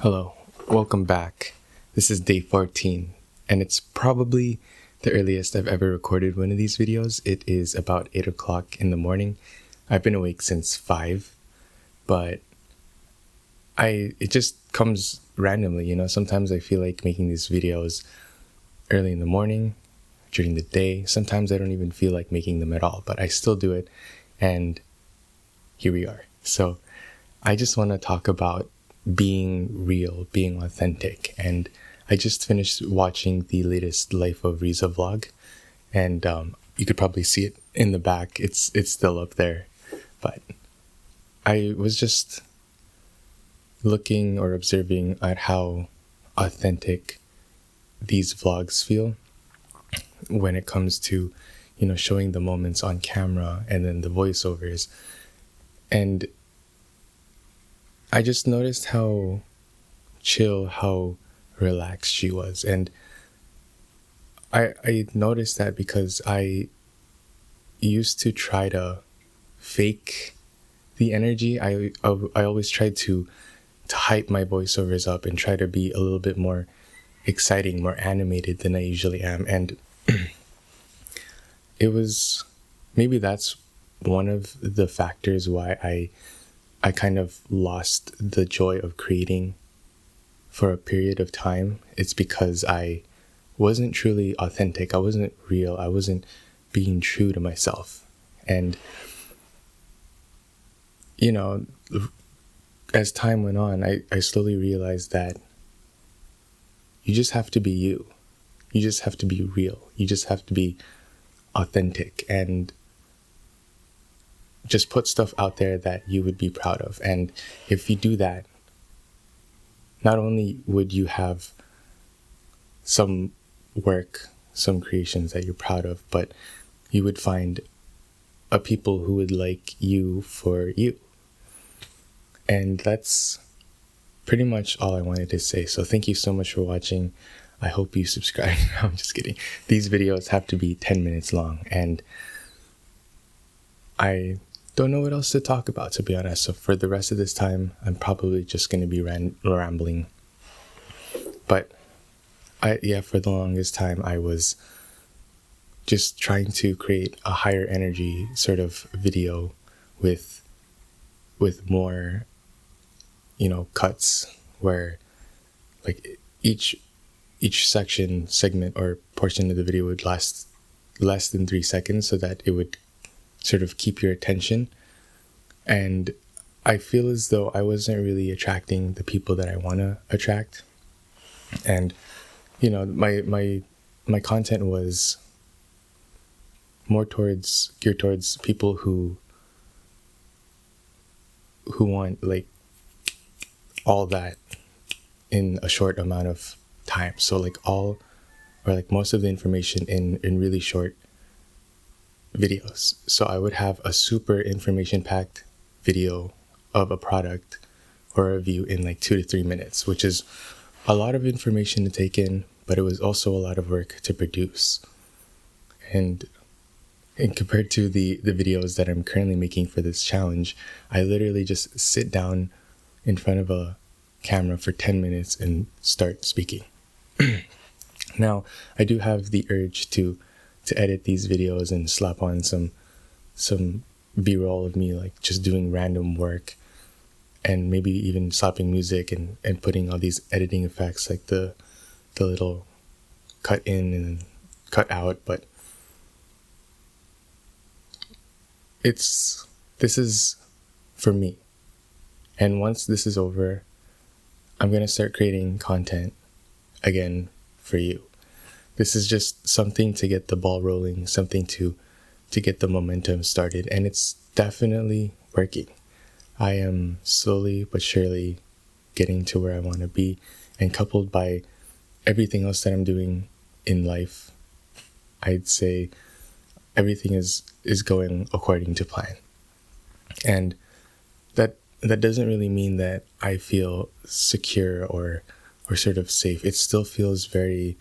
Hello, welcome back. This is day 14, and it's probably the earliest I've ever recorded one of these videos. It is about 8 o'clock in the morning. I've been awake since 5, but it just comes randomly, Sometimes I feel like making these videos early in the morning, during the day. Sometimes I don't even feel like making them at all, but I still do it, and here we are. So I just want to talk about being real, being authentic. And I just finished watching the latest Life of Riza vlog, and you could probably see it in the back. It's still up there, but I was just looking or observing at how authentic these vlogs feel when it comes to, showing the moments on camera and then the voiceovers. And I just noticed how chill, how relaxed she was. And I noticed that because I used to try to fake the energy. I always tried to hype my voiceovers up and try to be a little bit more exciting, more animated than I usually am. And maybe that's one of the factors why I kind of lost the joy of creating for a period of time. It's because I wasn't truly authentic. I wasn't real. I wasn't being true to myself. And, as time went on, I slowly realized that you just have to be you. You just have to be real. You just have to be authentic and just put stuff out there that you would be proud of. And if you do that, not only would you have some work, some creations that you're proud of, but you would find a people who would like you for you. And that's pretty much all I wanted to say. So thank you so much for watching. I hope you subscribe. I'm just kidding. These videos have to be 10 minutes long, and I don't know what else to talk about, to be honest. So for the rest of this time, I'm probably just going to be rambling. But for the longest time, I was just trying to create a higher energy sort of video with more, cuts where like each segment or portion of the video would last less than 3 seconds, so that it would sort of keep your attention. And I feel as though I wasn't really attracting the people that I want to attract. And my content was more geared towards people who want like all that in a short amount of time. So like most of the information in really short videos. So I would have a super information-packed video of a product or a review in like 2 to 3 minutes, which is a lot of information to take in, but it was also a lot of work to produce. And compared to the videos that I'm currently making for this challenge, I literally just sit down in front of a camera for 10 minutes and start speaking. Now, I do have the urge to edit these videos and slap on some B-roll of me like just doing random work, and maybe even slapping music and putting all these editing effects like the little cut in and cut out. But this is for me. And once this is over, I'm going to start creating content again for you. This is just something to get the ball rolling, something to get the momentum started, and it's definitely working. I am slowly but surely getting to where I want to be, and coupled by everything else that I'm doing in life, I'd say everything is going according to plan. And that doesn't really mean that I feel secure or sort of safe. It still feels very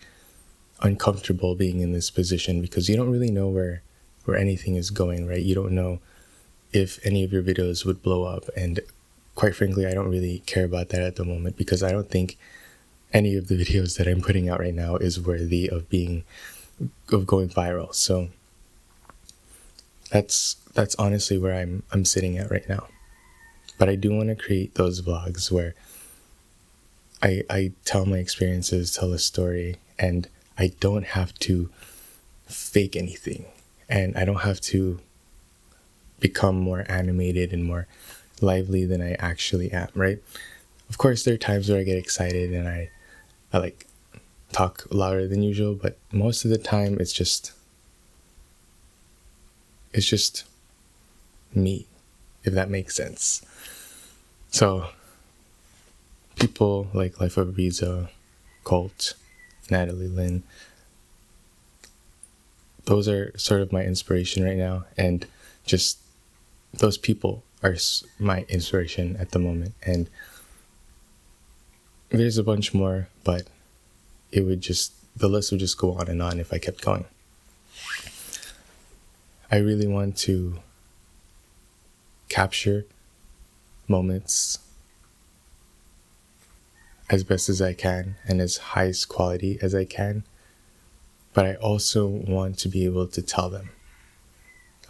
uncomfortable being in this position, because you don't really know where anything is going, right? You don't know if any of your videos would blow up, and quite frankly, I don't really care about that at the moment, because I don't think any of the videos that I'm putting out right now is worthy of going viral. So that's honestly where I'm sitting at right now. But I do want to create those vlogs where I tell my experiences, tell a story, and I don't have to fake anything, and I don't have to become more animated and more lively than I actually am, right? Of course, there are times where I get excited and I like talk louder than usual, but most of the time it's just me, if that makes sense. So people like Life of Riza, Colt, Natalie Lynn, those are sort of my inspiration right now, and just those people are my inspiration at the moment. And there's a bunch more, but the list would just go on and on if I kept going. I really want to capture moments as best as I can and as highest quality as I can, but I also want to be able to tell them.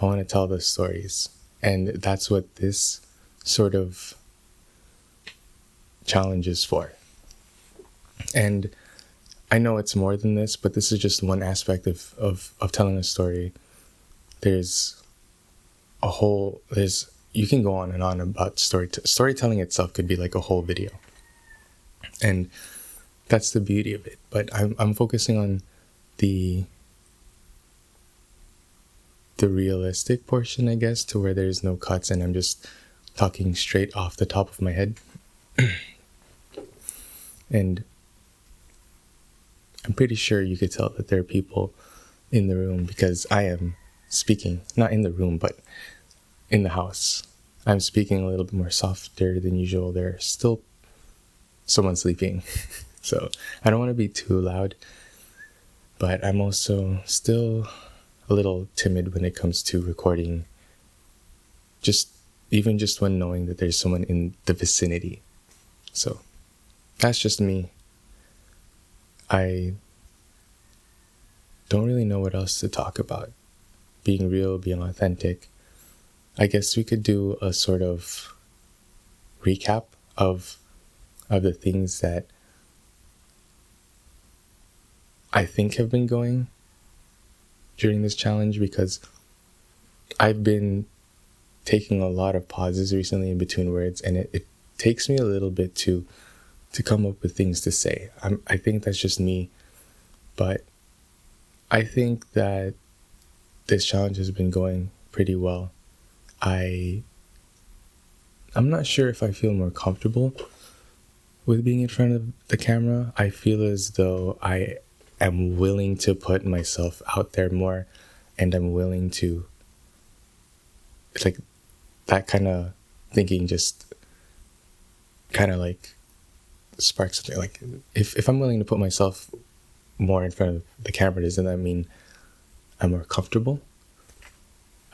I want to tell the stories, and that's what this sort of challenge is for. And I know it's more than this, but this is just one aspect of telling a story. You can go on and on about storytelling itself could be like a whole video. And that's the beauty of it. But I'm focusing on the realistic portion, I guess, to where there's no cuts and I'm just talking straight off the top of my head. And I'm pretty sure you could tell that there are people in the room, because I am speaking, not in the room, but in the house. I'm speaking a little bit more softer than usual. There's still someone sleeping. So I don't want to be too loud, but I'm also still a little timid when it comes to recording, even just when knowing that there's someone in the vicinity. So that's just me. I don't really know what else to talk about. Being real, being authentic. I guess we could do a sort of recap of the things that I think have been going during this challenge, because I've been taking a lot of pauses recently in between words, and it takes me a little bit to come up with things to say. I think that's just me, but I think that this challenge has been going pretty well. I'm not sure if I feel more comfortable with being in front of the camera. I feel as though I am willing to put myself out there more, and I'm willing to, it's like that kind of thinking just kind of like sparks something. Like if I'm willing to put myself more in front of the camera, doesn't that mean I'm more comfortable?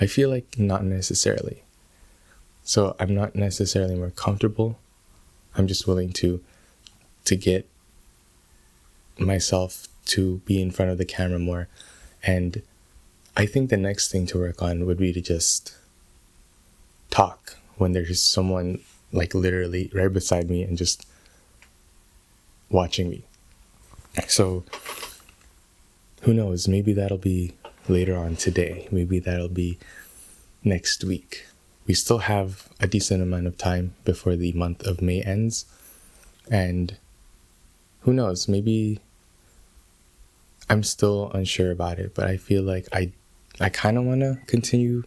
I feel like not necessarily. So I'm not necessarily more comfortable. I'm just willing to get myself to be in front of the camera more. And I think the next thing to work on would be to just talk when there's someone like literally right beside me and just watching me. So who knows, maybe that'll be later on today. Maybe that'll be next week. We still have a decent amount of time before the month of May ends. And who knows, maybe I'm still unsure about it, but I feel like I kind of want to continue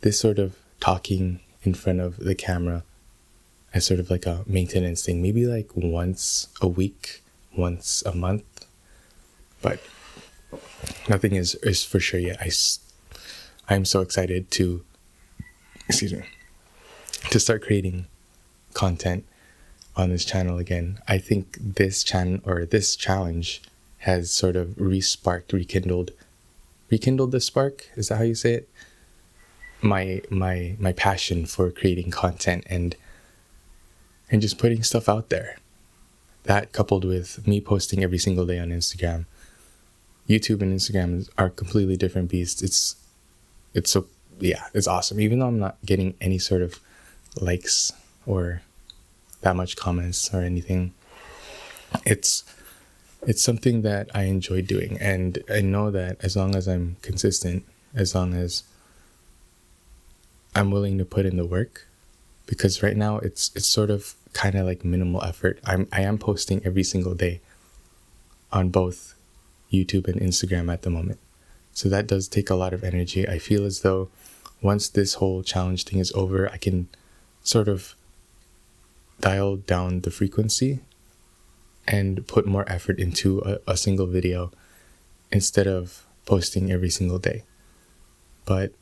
this sort of talking in front of the camera as sort of like a maintenance thing. Maybe like once a week, once a month. But nothing is for sure yet. I'm so excited to start creating content on this channel again. I think this challenge has sort of rekindled the spark. Is that how you say it? my passion for creating content and just putting stuff out there. That coupled with me posting every single day on Instagram. YouTube and Instagram are completely different beasts. It's so, yeah, it's awesome. Even though I'm not getting any sort of likes or that much comments or anything, it's something that I enjoy doing, and I know that as long as I'm consistent, as long as I'm willing to put in the work, because right now it's sort of kind of like minimal effort. I am posting every single day on both YouTube and Instagram at the moment. So that does take a lot of energy. I feel as though once this whole challenge thing is over, I can sort of dial down the frequency and put more effort into a single video instead of posting every single day. But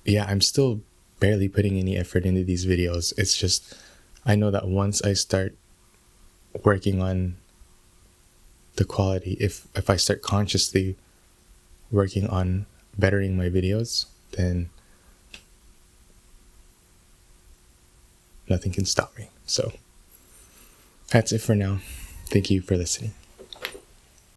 yeah, I'm still barely putting any effort into these videos. It's just, I know that once I start working on the quality, if I start consciously working on bettering my videos, then nothing can stop me. So that's it for now. Thank you for listening.